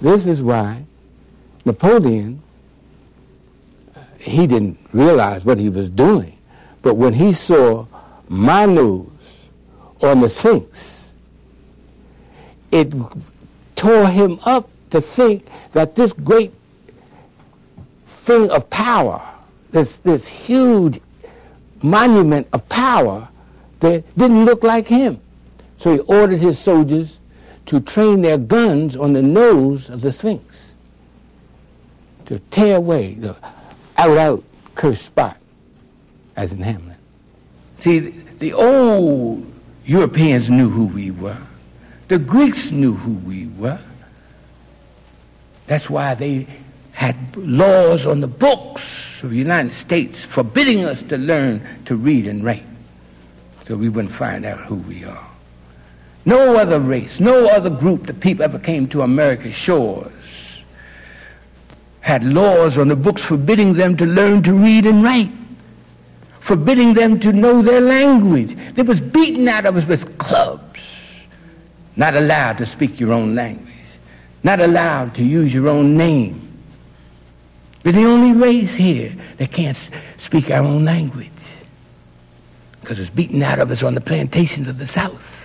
This is why Napoleon, he didn't realize what he was doing, but when he saw my nose on the Sphinx, it tore him up to think that this great thing of power, this huge monument of power, that didn't look like him. So he ordered his soldiers to train their guns on the nose of the Sphinx, to tear away the out cursed spot, as in Hamlet. See, the old Europeans knew who we were. The Greeks knew who we were. That's why they had laws on the books of the United States forbidding us to learn to read and write, so we wouldn't find out who we are. No other race, no other group that people ever came to America's shores had laws on the books forbidding them to learn to read and write, forbidding them to know their language. They was beaten out of us with clubs. Not allowed to speak your own language. Not allowed to use your own name. We're the only race here that can't speak our own language, because it's beaten out of us on the plantations of the South.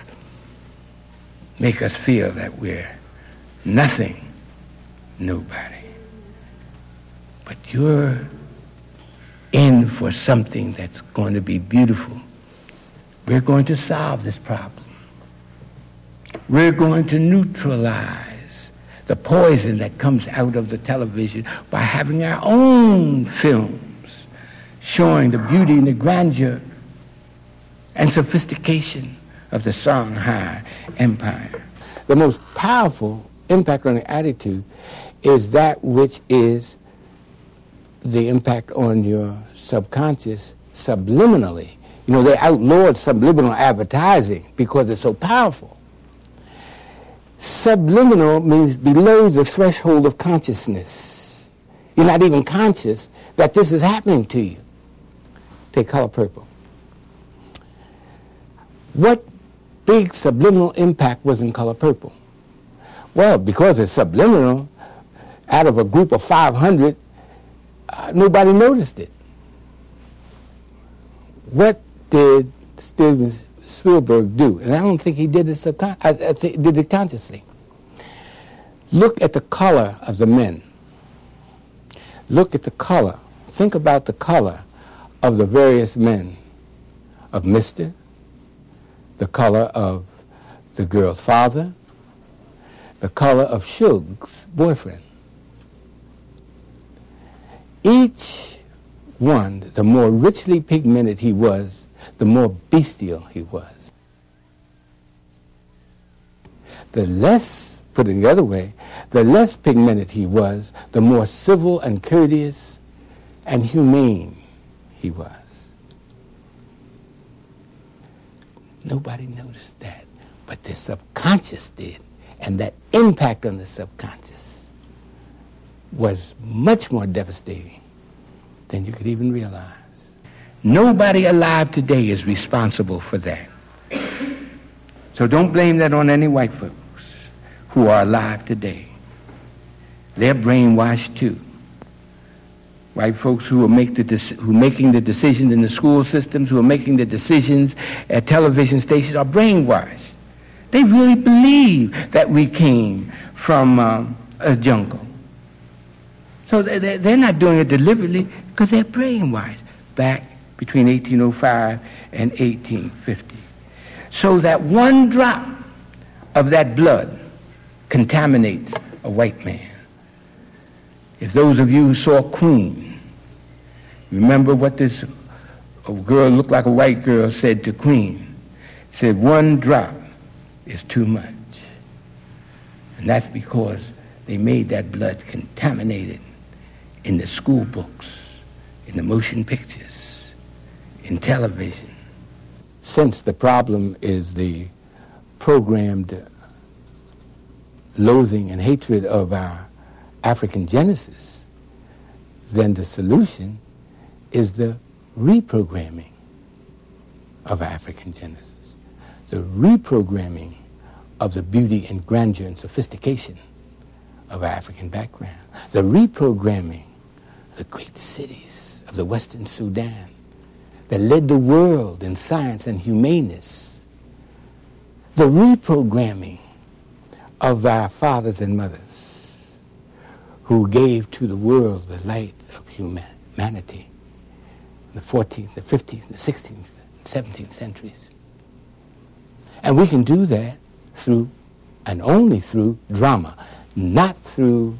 Make us feel that we're nothing, nobody. But you're in for something that's going to be beautiful. We're going to solve this problem. We're going to neutralize the poison that comes out of the television by having our own films showing the beauty and the grandeur and sophistication of the Shanghai Empire. The most powerful impact on the attitude is that which is the impact on your subconscious subliminally. You know, they outlawed subliminal advertising because it's so powerful. Subliminal means below the threshold of consciousness. You're not even conscious that this is happening to you. Take Color Purple. What big subliminal impact was in Color Purple? Well, because it's subliminal, out of a group of 500, nobody noticed it. What did Steven Spielberg do? And I don't think he did it I think did it consciously. Look at the color of the men. Look at the color. Think about the color of the various men, of Mr., the color of the girl's father, the color of Suge's boyfriend. Each one, the more richly pigmented he was, the more bestial he was. The less, put it the other way, the less pigmented he was, the more civil and courteous and humane he was. Nobody noticed that, but the subconscious did, and that impact on the subconscious was much more devastating than you could even realize. Nobody alive today is responsible for that. So don't blame that on any white folks who are alive today. They're brainwashed too. White folks who are making the decisions in the school systems, who are making the decisions at television stations, are brainwashed. They really believe that we came from a jungle. So they're not doing it deliberately because they're brainwashed back between 1805 and 1850. So that one drop of that blood contaminates a white man. If those of you who saw Queen, remember what this girl, looked like a white girl, said to Queen. Said, one drop is too much. And that's because they made that blood contaminated in the school books, in the motion pictures, in television. Since the problem is the programmed loathing and hatred of our African genesis, then the solution is the reprogramming of African genesis, the reprogramming of the beauty and grandeur and sophistication of African background. The reprogramming of the great cities of the Western Sudan that led the world in science and humaneness. The reprogramming of our fathers and mothers who gave to the world the light of humanity in the 14th, the 15th, the 16th, 17th centuries. And we can do that through, and only through, drama, not through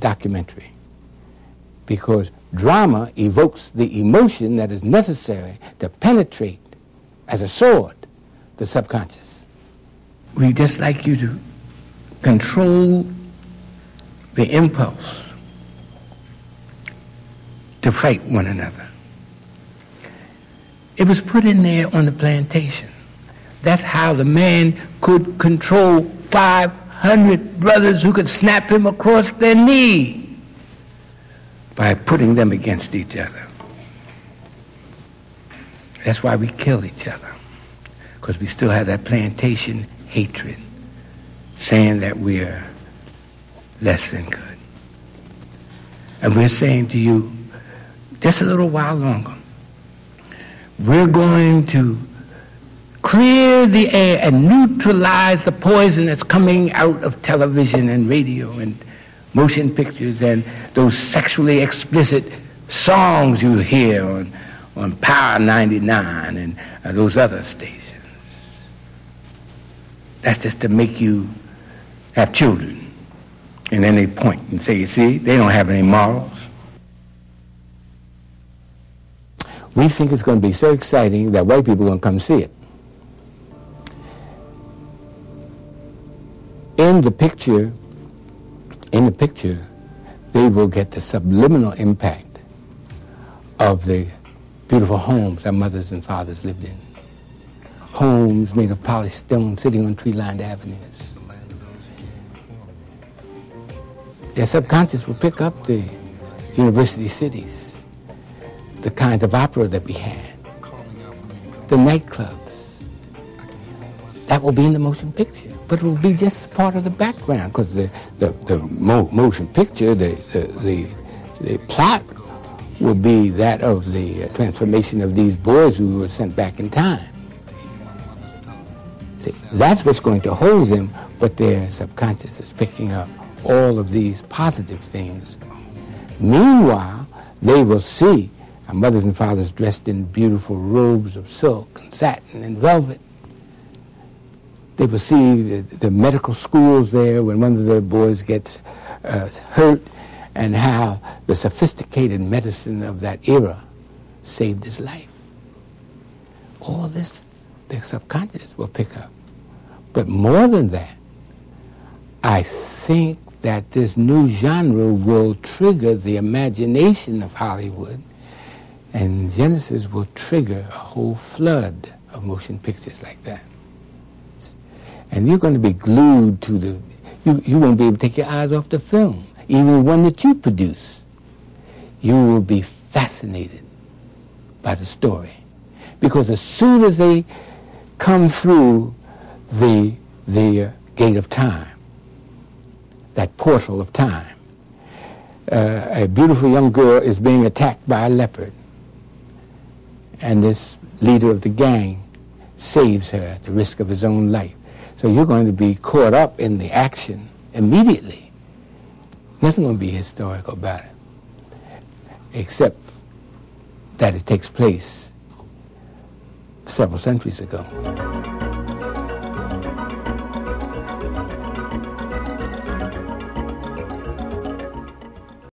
documentary. Because drama evokes the emotion that is necessary to penetrate, as a sword, the subconscious. We just like you to control the impulse to fight one another. It was put in there on the plantation. That's how the man could control 500 brothers who could snap him across their knee by putting them against each other. That's why we kill each other, because we still have that plantation hatred, saying that we are less than good. And we're saying to you, just a little while longer, we're going to clear the air and neutralize the poison that's coming out of television and radio and motion pictures and those sexually explicit songs you hear on Power 99 and those other stations. That's just to make you have children. And then they point and say, you see, they don't have any morals. We think it's going to be so exciting that white people are going to come see it. In the picture, they will get the subliminal impact of the beautiful homes our mothers and fathers lived in. Homes made of polished stone sitting on tree-lined avenues. Their subconscious will pick up the university cities, the kind of opera that we had, the nightclubs. That will be in the motion picture, but it will be just part of the background, because the motion picture, the plot will be that of the transformation of these boys who were sent back in time. See, that's what's going to hold them, but their subconscious is picking up all of these positive things. Meanwhile, they will see our mothers and fathers dressed in beautiful robes of silk and satin and velvet. They will see the medical schools there when one of their boys gets hurt, and how the sophisticated medicine of that era saved his life. All this, the subconscious will pick up. But more than that, I think that this new genre will trigger the imagination of Hollywood, and Genesis will trigger a whole flood of motion pictures like that. And you're going to be glued to the, you won't be able to take your eyes off the film, even one that you produce. You will be fascinated by the story. Because as soon as they come through the gate of time, that portal of time, a beautiful young girl is being attacked by a leopard, and this leader of the gang saves her at the risk of his own life. So you're going to be caught up in the action immediately. Nothing going to be historical about it, except that it takes place several centuries ago.